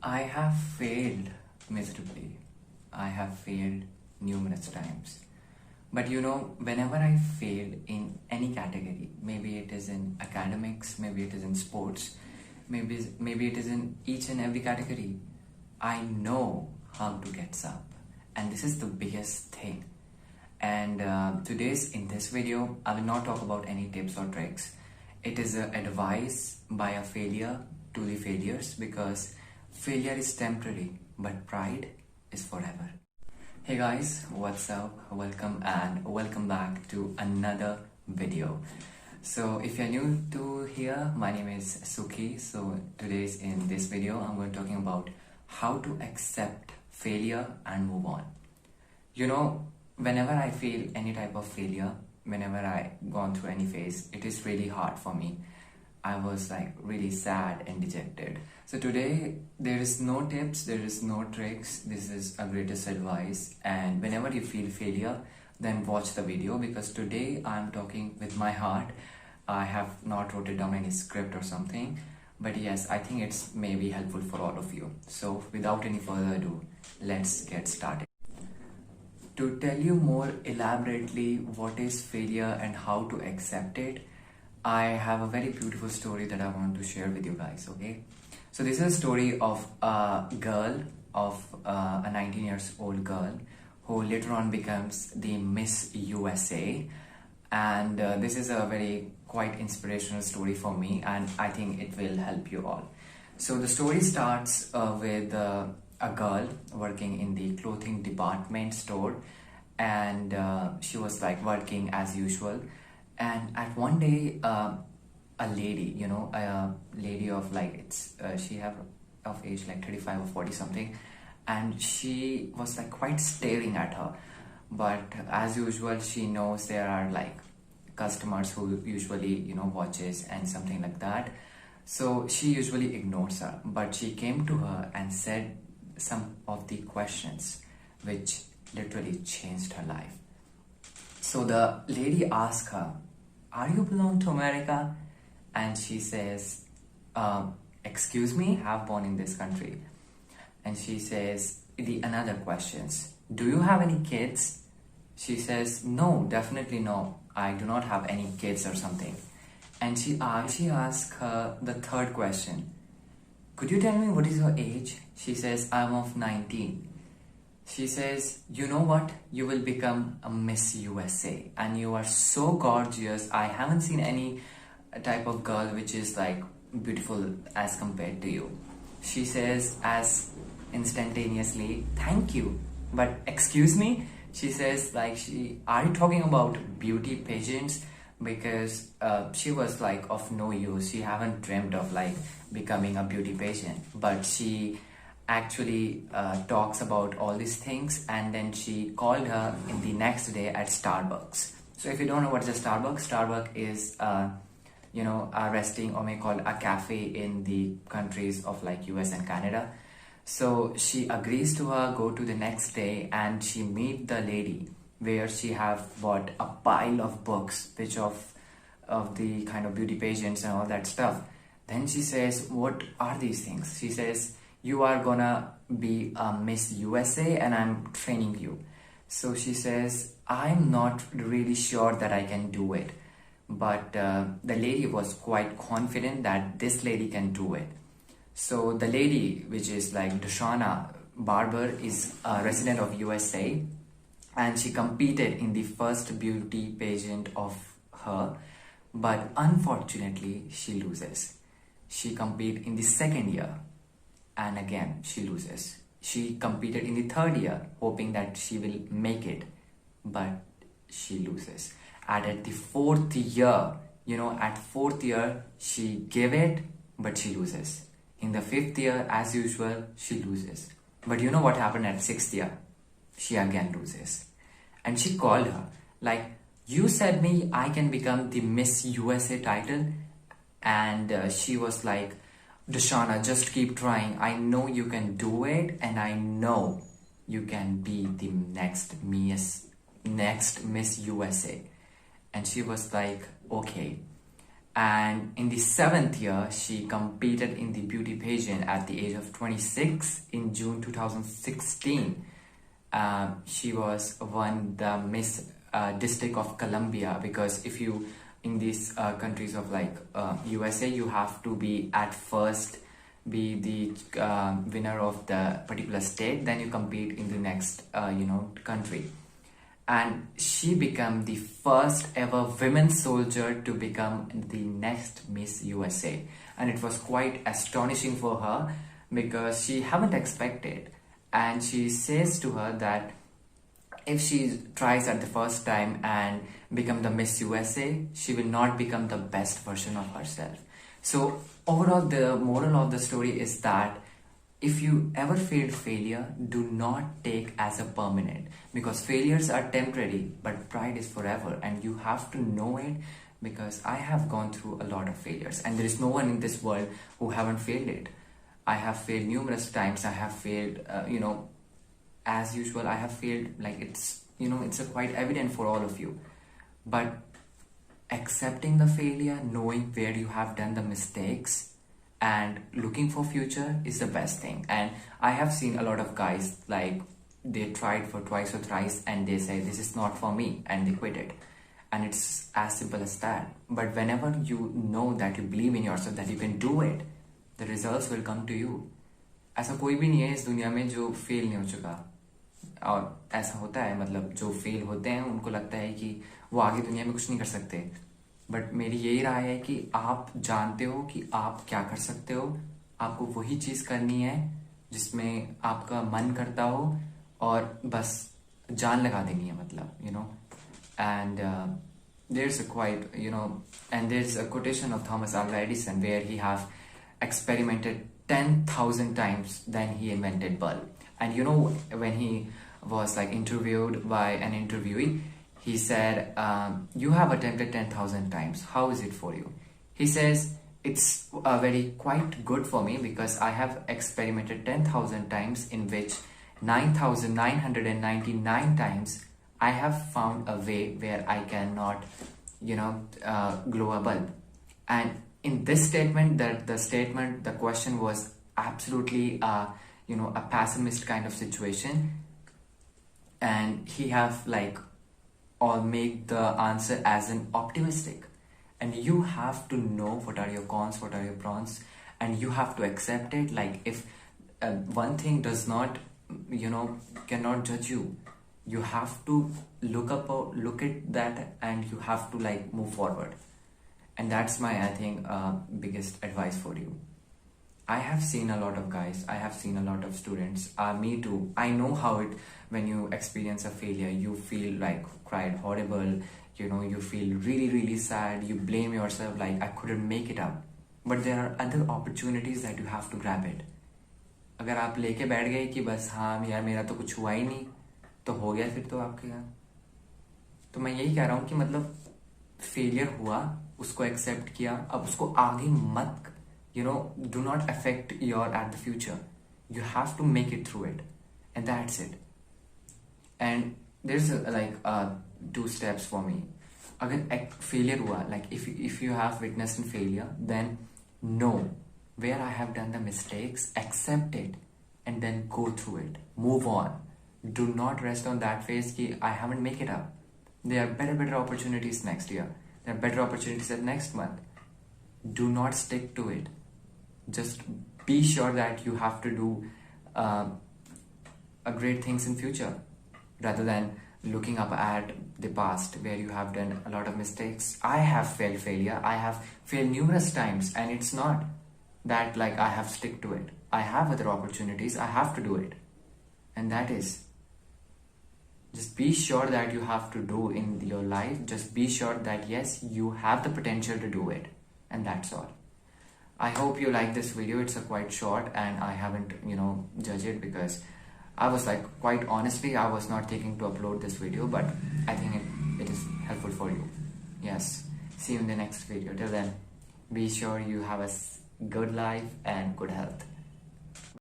I have failed miserably. I have failed numerous times. But whenever I failed in any category, maybe it is in academics, maybe it is in sports, maybe it is in each and every category, I know how to get up. And this is the biggest thing. And in this video, I will not talk about any tips or tricks. It is advice by a failure to the failures, because failure is temporary, but pride is forever. Hey guys, what's up? Welcome back to another video. So if you're new to here, my name is Sukhe. So in this video, I'm going to talking about how to accept failure and move on. Whenever I feel any type of failure, whenever I gone through any phase, it is really hard for me. I was like really sad and dejected. So today there is no tips, there is no tricks. This is a greatest advice. And whenever you feel failure, then watch the video, because today I'm talking with my heart. I have not wrote it down any script or something, but yes, I think it's maybe helpful for all of you. So without any further ado, let's get started. To tell you more elaborately what is failure and how to accept it, I have a very beautiful story that I want to share with you guys, okay? So this is a story of a girl, a 19 years old girl who later on becomes the Miss USA. And this is a very quite inspirational story for me, and I think it will help you all. So the story starts with a girl working in the clothing department store, and she was like working as usual. And at one day, a lady, a lady of like, she have of age like 35 or 40 something, and she was like quite staring at her. But as usual, she knows there are like customers who usually, watches and something like that. So she usually ignores her, but she came to her and said some of the questions which literally changed her life. So the lady asked her, "Are you belong to America?" And she says, "Excuse me, have born in this country." And she says another questions, "Do you have any kids?" She says, "No, definitely no. I do not have any kids," or something. And she asks her the third question, "Could you tell me what is your age?" She says, "I'm of 19. She says, "You know what? You will become a Miss USA, and you are so gorgeous. I haven't seen any type of girl which is like beautiful as compared to you." She says as instantaneously, "Thank you. But excuse me?" She says "Are you talking about beauty pageants?" Because she was like of no use. She haven't dreamt of like becoming a beauty pageant, but she actually talks about all these things. And then she called her in the next day at Starbucks. So if you don't know what is a Starbucks is a resting, or may call a cafe in the countries of like US and Canada. So she agrees to her, go to the next day, and she meet the lady where she have bought a pile of books which of the kind of beauty pageants and all that stuff. Then she says, "What are these things?" She says, "You are gonna be a Miss USA and I'm training you." So she says, "I'm not really sure that I can do it." But the lady was quite confident that this lady can do it. So the lady, which is like Dashana Barber, is a resident of USA, and she competed in the first beauty pageant of her. But unfortunately, she loses. She competed in the second year, and again she loses. She competed in the third year, hoping that she will make it, but she loses. And at the fourth year, she gave it, but she loses. In the fifth year, as usual, she loses. But you know what happened at sixth year? She again loses. And she called her, like, "You said me I can become the Miss USA title." And she was like, "Dashana, just keep trying. I know you can do it, and I know you can be the next Miss USA." And she was like, "Okay." And in the 7th year, she competed in the beauty pageant at the age of 26 in June 2016. She was won the Miss District of Columbia, because if you in these countries of like USA, you have to be at first be the winner of the particular state, then you compete in the next country. And she became the first ever women soldier to become the next Miss USA, and it was quite astonishing for her because she haven't expected. And she says to her that if she tries at the first time and become the Miss USA, she will not become the best version of herself. So overall, the moral of the story is that if you ever feel failure, do not take as a permanent, because failures are temporary, but pride is forever, and you have to know it. Because I have gone through a lot of failures, and there is no one in this world who haven't failed it. I have failed numerous times. I have failed, as usual. I have failed, like it's quite evident for all of you. But accepting the failure, knowing where you have done the mistakes, and looking for future is the best thing. And I have seen a lot of guys, like they tried for twice or thrice and they say this is not for me and they quit it. And it's as simple as that. But whenever you know that you believe in yourself, that you can do it, the results will come to you. ऐसा कोई भी नहीं है इस दुनिया में जो fail नहीं हो चुका. और ऐसा होता है, मतलब जो फेल होते हैं उनको लगता है कि वो आगे दुनिया में कुछ नहीं कर सकते. बट मेरी यही राय है कि आप जानते हो कि आप क्या कर सकते हो. आपको वही चीज़ करनी है जिसमें आपका मन करता हो, और बस जान लगा देनी है, मतलब and there's a quite and there's a quotation of Thomas Alva Edison where he have experimented 10,000 times then he invented bulb. And when he was like interviewed by an interviewee, he said, you have attempted 10,000 times. How is it for you? He says, it's very quite good for me because I have experimented 10,000 times, in which 9,999 times I have found a way where I cannot, glow a bulb. And in this statement, the question was absolutely, a pessimist kind of situation. And he have or make the answer as an optimistic. And you have to know what are your cons, what are your pros, and you have to accept it. Like if one thing does not, cannot judge you, you have to look at that, and you have to move forward. And that's my, I think, biggest advice for you. I have seen a lot of guys, I have seen a lot of students, me too. I know how it, when you experience a failure, you feel cried horrible, you feel really, really sad, you blame yourself I couldn't make it up. But there are other opportunities that you have to grab it. अगर आप लेके बैठ गए कि बस हाँ यार मेरा तो कुछ हुआ ही नहीं, तो हो गया फिर तो आपके यहाँ. तो मैं यही कह रहा हूँ कि मतलब फेलियर हुआ, उसको एक्सेप्ट किया, अब उसको आगे मत, do not affect your at the future. You have to make it through it, and that's it. And there's two steps for me. अगर failure हुआ, if you have witnessed in failure, then know where I have done the mistakes, accept it, and then go through it. Move on. Do not rest on that phase कि I haven't make it up. There are better opportunities next year. There are better opportunities at next month. Do not stick to it. Just be sure that you have to do a great things in future, rather than looking up at the past where you have done a lot of mistakes. I have failure. I have failed numerous times, and it's not that I have stick to it. I have other opportunities. I have to do it. And that is, just be sure that you have to do in your life. Just be sure that yes, you have the potential to do it. And that's all. I hope you like this video. It's a quite short, and I haven't, judged it because I was quite honestly, I was not thinking to upload this video, but I think it is helpful for you. Yes. See you in the next video. Till then, be sure you have a good life and good health.